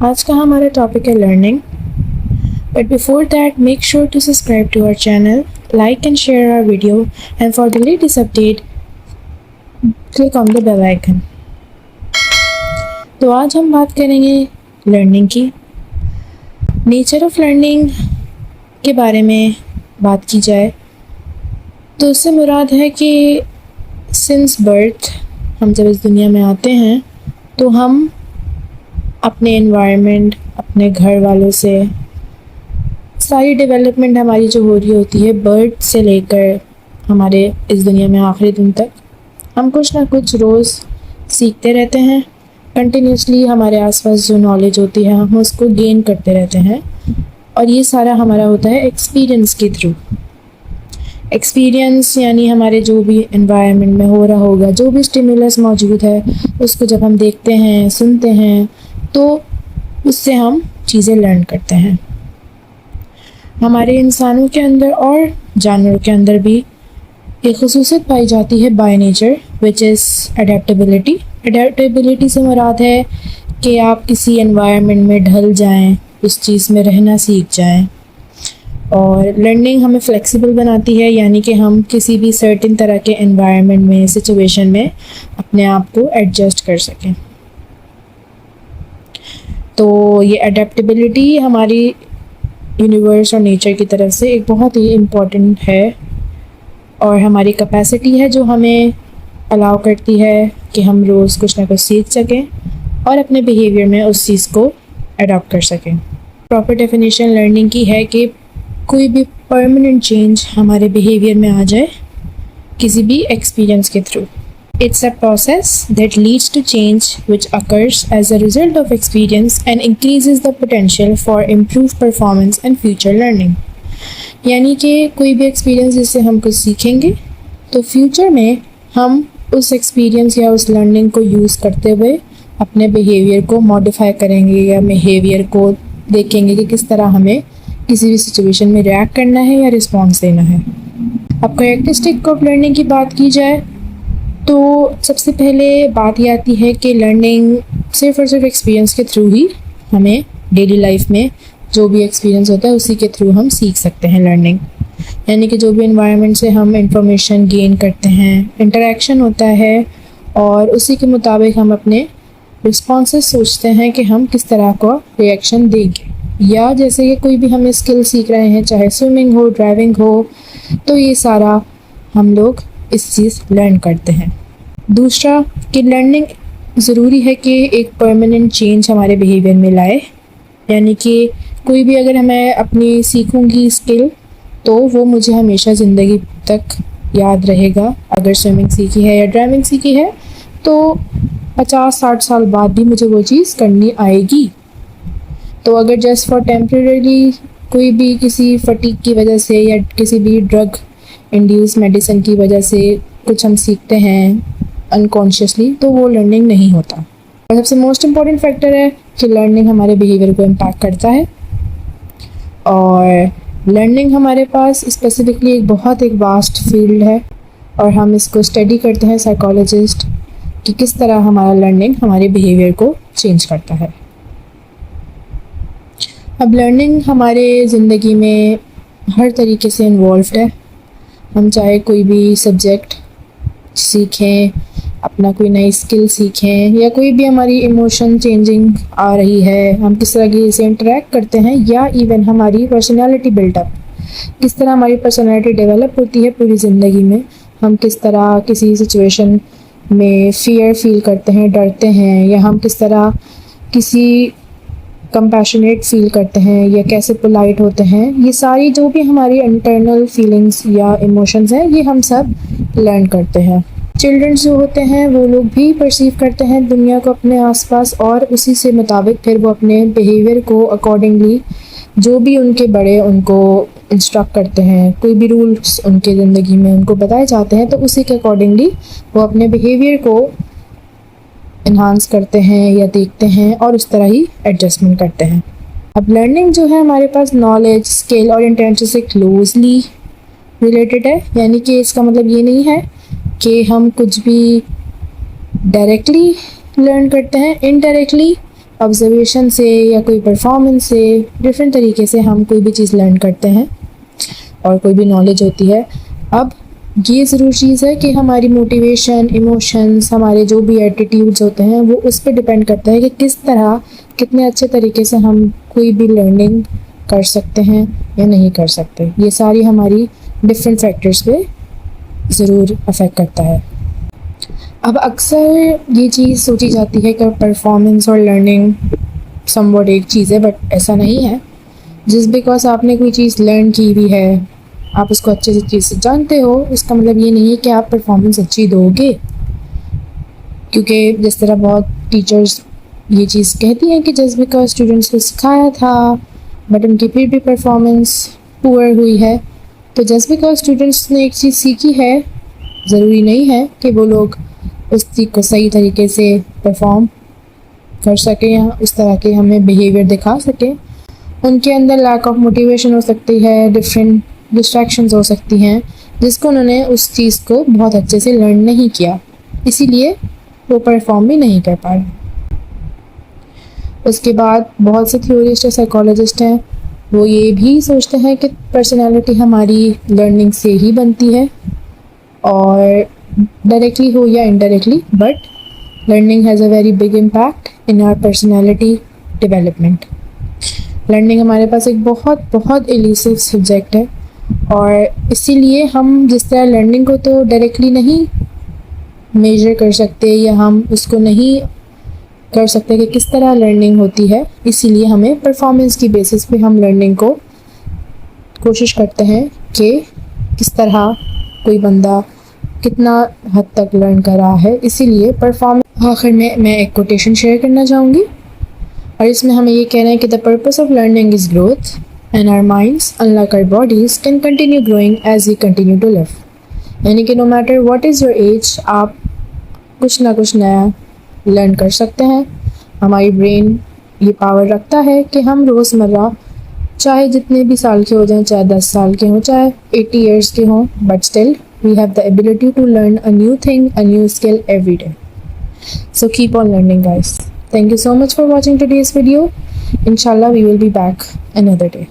آج کا ہمارا ٹاپک ہے learning. But before that make sure to subscribe to our channel, like and share our video, and for the latest update click on the bell icon. تو آج ہم بات کریں گے لرننگ کی. نیچر آف لرننگ کے بارے میں بات کی جائے تو اس سے مراد ہے کہ سنس برتھ ہم جب اس دنیا میں آتے ہیں تو ہم اپنے انوائرمنٹ, اپنے گھر والوں سے ساری ڈیولپمنٹ ہماری جو ہو رہی ہوتی ہے برتھ سے لے کر ہمارے اس دنیا میں آخری دن تک, ہم کچھ نہ کچھ روز سیکھتے رہتے ہیں. کنٹینیوسلی ہمارے آس پاس جو نالج ہوتی ہے ہم اس کو گین کرتے رہتے ہیں, اور یہ سارا ہمارا ہوتا ہے ایکسپیرئنس کے تھرو. ایکسپیرئنس یعنی ہمارے جو بھی انوائرمنٹ میں ہو رہا ہوگا, جو بھی اسٹیمولس موجود ہے اس کو جب ہم دیکھتے ہیں, سنتے ہیں, تو اس سے ہم چیزیں لرن کرتے ہیں. ہمارے انسانوں کے اندر اور جانوروں کے اندر بھی ایک خصوصیت پائی جاتی ہے by nature, which is adaptability. Adaptability سے مراد ہے کہ آپ کسی انوائرمنٹ میں ڈھل جائیں, اس چیز میں رہنا سیکھ جائیں. اور لرننگ ہمیں فلیکسیبل بناتی ہے, یعنی کہ ہم کسی بھی سرٹن طرح کے انوائرمنٹ میں, سچویشن میں اپنے آپ کو ایڈجسٹ کر سکیں. تو یہ اڈیپٹیبلٹی ہماری یونیورس اور نیچر کی طرف سے ایک بہت ہی امپورٹنٹ ہے, اور ہماری کیپیسٹی ہے جو ہمیں الاؤ کرتی ہے کہ ہم روز کچھ نہ کچھ سیکھ سکیں اور اپنے بیہیویئر میں اس چیز کو اڈاپٹ کر سکیں. پراپر ڈیفینیشن لرننگ کی ہے کہ کوئی بھی پرماننٹ چینج ہمارے بیہیویئر میں آ جائے کسی بھی ایکسپیرئنس کے through. It's a process that leads to change which occurs as a result of experience and increases the potential for improved performance and future learning. یعنی کہ کوئی بھی ایکسپیرئنس جس سے ہم کچھ سیکھیں گے تو فیوچر میں ہم اس ایکسپیرئنس یا اس لرننگ کو یوز کرتے ہوئے اپنے بیہیویئر کو ماڈیفائی کریں گے, یا بیہیویئر کو دیکھیں گے کہ کس طرح ہمیں کسی بھی سچویشن میں ریئیکٹ کرنا ہے یا رسپانس دینا ہے. اب کریکٹرسٹک آف لرننگ کی بات کی جائے تو سب سے پہلے بات یہ آتی ہے کہ لرننگ صرف اور صرف ایکسپیرئنس کے تھرو ہی ہمیں ڈیلی لائف میں جو بھی ایکسپیرئنس ہوتا ہے اسی کے تھرو ہم سیکھ سکتے ہیں لرننگ. یعنی کہ جو بھی انوائرمنٹ سے ہم انفارمیشن گین کرتے ہیں, انٹریکشن ہوتا ہے, اور اسی کے مطابق ہم اپنے رسپانسز سوچتے ہیں کہ ہم کس طرح کا ریئیکشن دیں گے. یا جیسے کہ کوئی بھی ہم اسکل سیکھ رہے ہیں, چاہے سوئمنگ ہو, ڈرائیونگ ہو, تو یہ سارا ہم لوگ اس چیز لرن کرتے ہیں. دوسرا کہ لرننگ ضروری ہے کہ ایک پرماننٹ چینج ہمارے بیہیویئر میں لائے. یعنی کہ کوئی بھی اگر میں اپنی سیکھوں گی اسکل تو وہ مجھے ہمیشہ زندگی تک یاد رہے گا. اگر سوئمنگ سیکھی ہے یا ڈرائیونگ سیکھی ہے تو 50-60 سال بعد بھی مجھے وہ چیز کرنی آئے گی. تو اگر جسٹ فار ٹیمپریریلی کوئی بھی کسی فٹیگ کی وجہ سے یا کسی بھی ڈرگ انڈیوس میڈیسن کی وجہ سے کچھ ہم سیکھتے ہیں انکانشیسلی, تو وہ لرننگ نہیں ہوتا. اور سب سے موسٹ امپورٹنٹ فیکٹر ہے کہ لرننگ ہمارے بیہیویئر کو امپیکٹ کرتا ہے. اور لرننگ ہمارے پاس اسپیسیفکلی ایک واسٹ فیلڈ ہے, اور ہم اس کو اسٹڈی کرتے ہیں سائیکالوجسٹ کہ کس طرح ہمارا لرننگ ہمارے بیہیویئر کو چینج کرتا ہے. اب لرننگ ہمارے زندگی میں ہر طریقے سے انوالوڈ ہے. ہم چاہے کوئی بھی سبجیکٹ سیکھیں, اپنا کوئی نئی اسکل سیکھیں, یا کوئی بھی ہماری ایموشن چینجنگ آ رہی ہے, ہم کس طرح کی سے انٹریکٹ کرتے ہیں, یا ایون ہماری پرسنالٹی بلٹ اپ, کس طرح ہماری پرسنالٹی ڈیولپ ہوتی ہے پوری زندگی میں, ہم کس طرح کسی سچویشن میں فیئر فیل کرتے ہیں, ڈرتے ہیں, یا ہم کس طرح کسی کمپیشنیٹ فیل کرتے ہیں, یا کیسے پولائٹ ہوتے ہیں. یہ ساری جو بھی ہماری انٹرنل فیلنگس یا ایموشنز ہیں یہ ہم سب لرن کرتے ہیں. چلڈرنس جو ہوتے ہیں وہ لوگ بھی پرسیو کرتے ہیں دنیا کو اپنے آس پاس, اور اسی سے مطابق پھر وہ اپنے بیہیویئر کو اکارڈنگلی جو بھی ان کے بڑے ان کو انسٹرکٹ کرتے ہیں, کوئی بھی رولس ان کے زندگی میں ان کو بتائے جاتے ہیں, تو اسی کے اکارڈنگلی وہ اپنے بیہیویئر کو انہانس کرتے ہیں یا دیکھتے ہیں, اور اس طرح ہی ایڈجسٹمنٹ کرتے ہیں. اب لرننگ جو ہے ہمارے پاس نالج, اسکل اور انٹینشن سے کلوزلی ریلیٹڈ ہے. یعنی کہ اس کا مطلب یہ نہیں ہے کہ ہم کچھ بھی ڈائریکٹلی لرن کرتے ہیں، انڈائریکٹلی آبزرویشن سے یا کوئی پرفارمنس سے، ڈفرینٹ طریقے سے ہم کوئی بھی چیز لرن کرتے ہیں اور کوئی بھی نالج ہوتی ہے۔ اب یہ ضرور چیز ہے کہ ہماری موٹیویشن، ایموشنز، ہمارے جو بھی ایٹیٹیوڈز ہوتے ہیں وہ اس پہ ڈپینڈ کرتا ہے کہ کس طرح، کتنے اچھے طریقے سے ہم کوئی بھی لرننگ کر سکتے ہیں یا نہیں کر سکتے۔ یہ ساری ہماری ڈفرینٹ فیکٹرز پہ ضرور افیکٹ کرتا ہے۔ اب اکثر یہ چیز سوچی جاتی ہے کہ پرفارمنس اور لرننگ سم واٹ ایک چیز ہے، بٹ ایسا نہیں ہے۔ جس بیکاز آپ نے کوئی چیز لرن کی بھی ہے، آپ اس کو اچھے سے چیز سے جانتے ہو، اس کا مطلب یہ نہیں ہے کہ آپ پرفارمنس اچھی دو گے، کیونکہ جس طرح بہت ٹیچرز یہ چیز کہتی ہیں کہ جسٹ بیکاز اسٹوڈنٹس کو سکھایا تھا بٹ ان کی پھر بھی پرفارمنس پور ہوئی ہے، تو جسٹ بیکاز اسٹوڈنٹس نے ایک چیز سیکھی ہے ضروری نہیں ہے کہ وہ لوگ اس چیز کو صحیح طریقے سے پرفارم کر سکیں یا اس طرح کے ہمیں بیہیویئر دکھا سکیں۔ ان کے اندر لیک آف موٹیویشن ہو سکتی ہے، ڈفرینٹ ڈسٹریکشنز ہو سکتی ہیں جس کو انہوں نے اس چیز کو بہت اچھے سے لرن نہیں کیا، اسی لیے وہ پرفارم بھی نہیں کر پا رہے۔ اس کے بعد بہت سے تھیورسٹ اور سائیکالوجسٹ ہیں، وہ یہ بھی سوچتے ہیں کہ پرسنالٹی ہماری لرننگ سے ہی بنتی ہے، اور ڈائریکٹلی ہو یا indirectly, but learning has a very big impact in our personality development. Learning ہمارے پاس ایک بہت بہت ایلیسو سبجیکٹ ہے، اور اسی لیے ہم جس طرح لرننگ کو تو ڈائریکٹلی نہیں میجر کر سکتے یا ہم اس کو نہیں کر سکتے کہ کس طرح لرننگ ہوتی ہے، اسی لیے ہمیں پرفارمنس کی بیسس پہ ہم لرننگ کو کوشش کرتے ہیں کہ کس طرح کوئی بندہ کتنا حد تک لرن کر رہا ہے، اسی لیے پرفارمنس۔ آخر میں ایک کوٹیشن شیئر کرنا چاہوں گی، اور اس میں ہمیں یہ کہنا ہے کہ the purpose of learning is growth and our minds unlike our bodies can continue growing as we continue to live۔ یعنی کہ no matter what is your age، آپ کچھ نہ کچھ نیا لرن کر سکتے ہیں۔ ہماری برین یہ پاور رکھتا ہے کہ ہم روزمرہ چاہے جتنے بھی سال کے ہو جائیں، چاہے 10 سال کے ہوں، چاہے 80 ایئرس کے ہوں، but still we have the ability to learn a new thing, a new skill every day. So keep on learning, guys. Thank you so much for watching today's video. Inshallah, we will be back another day.